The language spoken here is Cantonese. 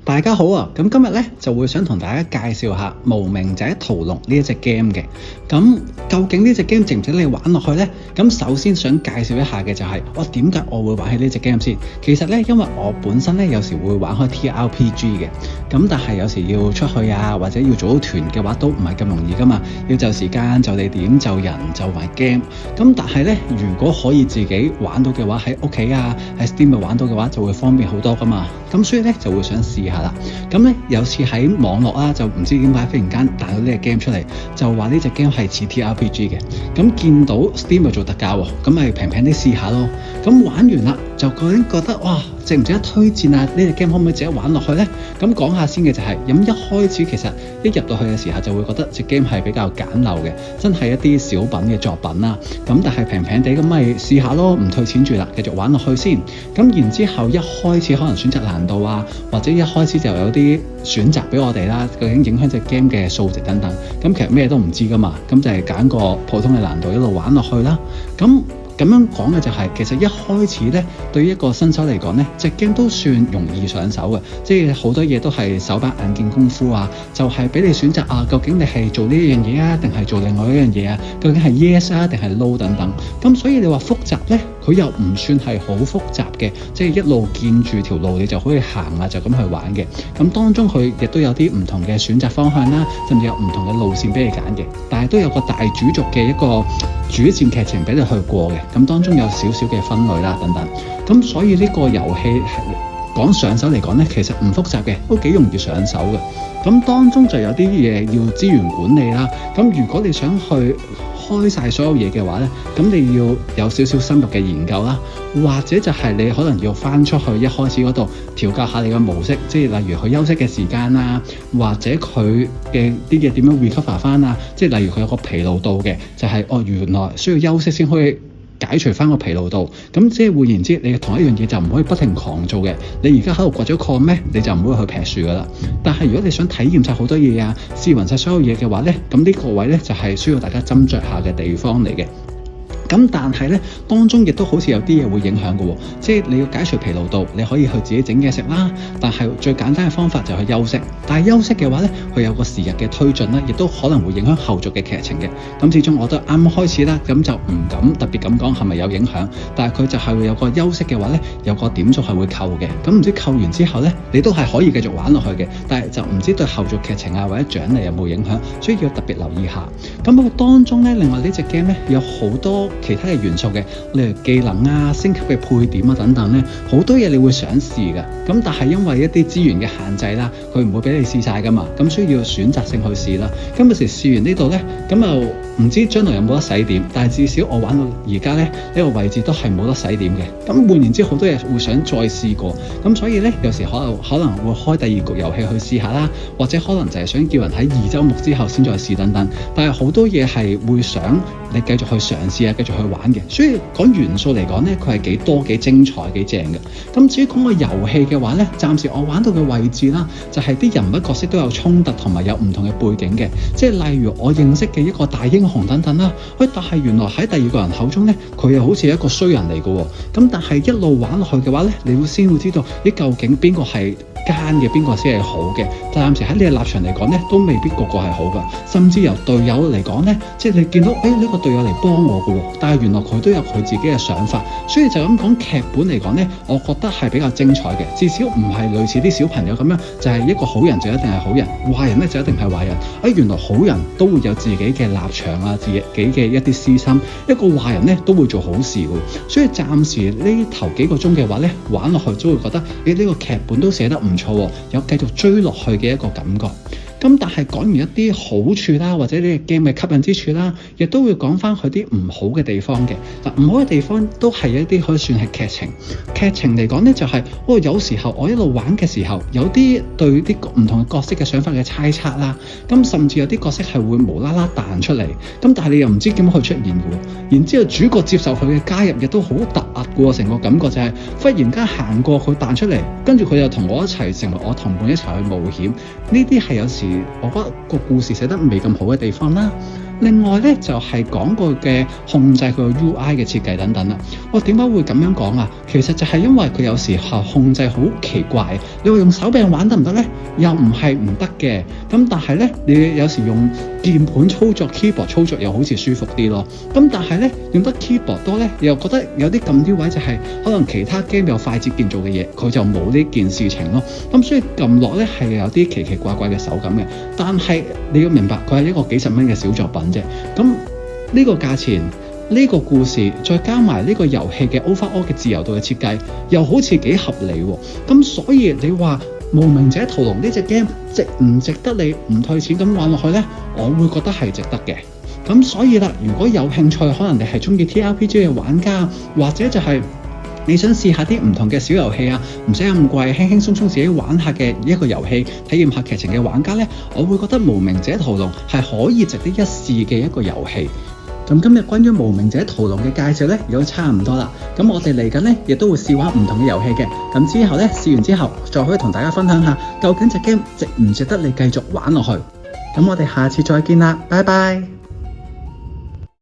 大家好啊！咁今日咧就會想同大家介紹下《無名者屠龍》呢一隻 game 嘅。咁究竟呢隻 game 值唔值你玩落去呢？咁首先想介紹一下嘅就係點解我會玩起呢隻 game 先。其實咧，因為我本身咧有時會玩開 TRPG 嘅，咁但係有時要出去啊，或者要組團嘅話都唔係咁容易噶嘛，要就時間、就地點、就人、就埋 game。咁但係咧，如果可以自己玩到嘅話，喺屋企啊，喺 Steam 度玩到嘅話，就會方便好多噶嘛。咁所以咧就會想試下啦。咁咧有次喺網絡啦，就唔知點解忽然間彈到呢隻 game 出嚟，就話呢隻 game 係似 TRPG 嘅。咁見到 Steam 又做特價喎，咁咪平平啲試下咯。咁玩完啦，就究竟覺得哇，值唔值得推薦啊？呢隻 game 可唔可以自己玩落去呢？咁講下先嘅就係，咁一開始其實一入到去嘅時候就會覺得隻 game 係比較簡陋嘅，真係一啲小品嘅作品啦。咁但係平平地咁咪試下咯，唔退錢住啦，繼續玩落去先。咁然之後一開始可能選擇難度啊，或者一開始就有啲選擇俾我哋啦，究竟影響隻 game 嘅數值等等。咁其實咩都唔知噶嘛，咁就係揀個普通嘅難度一路玩落去啦。咁樣講嘅就係，其實一開始咧，對於一個新手嚟講咧，隻 game 都算容易上手嘅，即係好多嘢都係手把眼見功夫啊，就係俾你選擇啊，究竟你係做呢樣嘢啊，定係做另外一樣嘢啊？究竟係 yes 啊，定係 no 等等。咁所以你話複雜咧，佢又唔算係好複雜嘅，即係一路見住條路你就可以行啊，就咁去玩嘅。咁當中佢亦都有啲唔同嘅選擇方向啦，甚至有唔同嘅路線俾你揀嘅，但係都有個大主軸嘅一個主線劇情俾你去過嘅。咁當中有少少嘅分類啦，等等。咁所以呢個遊戲講上手嚟講呢，其實唔複雜嘅，都幾容易上手嘅。咁當中就有啲嘢要資源管理啦。咁如果你想去開晒所有嘢嘅話呢，咁你要有少少深入嘅研究啦，或者就係你可能要翻出去一開始嗰度調校下你嘅模式，即係例如佢休息嘅時間啊，或者佢嘅啲嘢點樣 recover 翻啊，即係例如佢有個疲勞度嘅，就係原來需要休息先可以解除翻個疲勞度。咁即係換言之，你同一樣嘢就唔可以不停狂做嘅。你而家喺度掘咗礦咩？你就唔會去劈樹噶啦。但係如果你想體驗晒好多嘢啊，試勻晒所有嘢嘅話呢，咁呢個位呢，就係需要大家斟酌下嘅地方嚟嘅。咁但係咧，當中亦都好似有啲嘢會影響嘅喎，即係你要解除疲勞度，你可以去自己整嘢食啦。但係最簡單嘅方法就係休息。但係休息嘅話咧，佢有個時日嘅推進啦，亦都可能會影響後續嘅劇情嘅。咁始終我都啱啱開始啦，咁就唔敢特別咁講係咪有影響。但係佢就係會有個休息嘅話咧，有個點數係會扣嘅。咁唔知扣完之後咧，你都係可以繼續玩落去嘅。但係就唔知對後續劇情啊或者獎勵有冇影響，所以要特別留意下。咁喺當中咧，另外呢隻 game 咧有好多其他嘅元素嘅，例如技能啊、升級嘅配點啊等等咧，好多嘢你會想試㗎。咁但係因為一啲資源嘅限制啦，佢唔會俾你試晒㗎嘛，咁需要選擇性去試啦。咁有時試完呢度咧，咁又唔知將來有冇得洗點，但係至少我玩到而家咧，呢個位置都係冇得洗點嘅。咁換言之，好多嘢會想再試過。咁所以咧，有時可能會開第二局遊戲去試下啦，或者可能就係想叫人喺2週目之後先再試等等。但係好多嘢係會想你繼續去嘗試啊，繼續去玩嘅。所以講元素嚟講咧，佢係幾多、幾精彩、幾正嘅。咁至於講個遊戲嘅話咧，暫時我玩到嘅位置啦，就係啲人物角色都有衝突同埋有唔同嘅背景嘅，即係例如我認識嘅一個大英雄等等啦。但係原來喺第二個人口中咧，佢又好似一個衰人嚟嘅喎。咁但係一路玩落去嘅話咧，你會先會知道究竟邊個係奸嘅，邊個先係好嘅。但暫時喺你嘅立場嚟講咧，都未必個個係好㗎。甚至由隊友嚟講咧，即係你見到呢個隊友嚟幫我嘅喎，但係原來佢都有佢自己嘅想法。所以就咁講劇本嚟講咧，我覺得係比較精彩嘅。至少唔係類似啲小朋友咁樣，就係一個好人就一定係好人，壞人咧就一定係壞人。原來好人都會有自己嘅立場啊，自己嘅一啲私心。一個壞人咧都會做好事嘅。所以暫時呢頭幾個鐘嘅話咧，玩落去都會覺得呢個劇本都寫得唔錯喎，有繼續追落去嘅一個感覺。咁但係講完一啲好處啦，或者呢個 game 嘅吸引之處啦，亦都會講翻佢啲唔好嘅地方嘅。唔好嘅地方都係一啲可以算係劇情。劇情嚟講呢，就係有時候我一路玩嘅時候，有啲對啲唔同嘅角色嘅想法嘅猜測啦。咁甚至有啲角色係會無啦啦彈出嚟，咁但係你又唔知點樣去出現嘅喎。然之後主角接受佢嘅加入亦都好突兀嘅，成個感覺就係忽然間行過佢彈出嚟，跟住佢又同我一齊成為我同伴一齊去冒險。呢啲係有時我覺得個故事寫得未咁好嘅地方啦。另外咧就係講過嘅控制佢個 UI 嘅設計等等啦。我點解會咁樣講啊？其實就係因為佢有時候控制好奇怪，你話用手柄玩得唔得咧？又唔係唔得嘅。咁但係咧，你有時用鍵盤操作 keyboard 操作又好似舒服啲咯。咁但係咧，用得 keyboard 多咧，又覺得有啲撳啲位就係可能其他 game 有快捷鍵做嘅嘢，佢就冇呢件事情咯。咁所以撳落咧係有啲奇奇怪怪嘅手感嘅。但係你要明白，佢係一個幾十蚊嘅小作品啫。咁呢個價錢，呢個故事，再加埋呢個遊戲嘅 overall 嘅自由度嘅設計，又好似幾合理喎。咁所以你話無名者屠龍呢隻 game 值唔值得你唔退錢咁玩落去呢？我會覺得係值得嘅。咁所以啦，如果有興趣，可能你係中意 TRPG 嘅玩家，或者就係你想試下啲唔同嘅小遊戲啊，唔使咁貴，輕輕鬆鬆自己玩下嘅一個遊戲，體驗下劇情嘅玩家呢，我會覺得無名者屠龍係可以值得一試嘅一個遊戲。咁今日關於無名者屠龍嘅介紹呢，亦都差唔多啦。咁我哋嚟緊呢，亦都會試玩唔同嘅遊戲嘅。咁之後呢，試完之後，再可以同大家分享下，究竟隻 game 值唔值得你繼續玩落去。咁我哋下次再見啦，拜拜。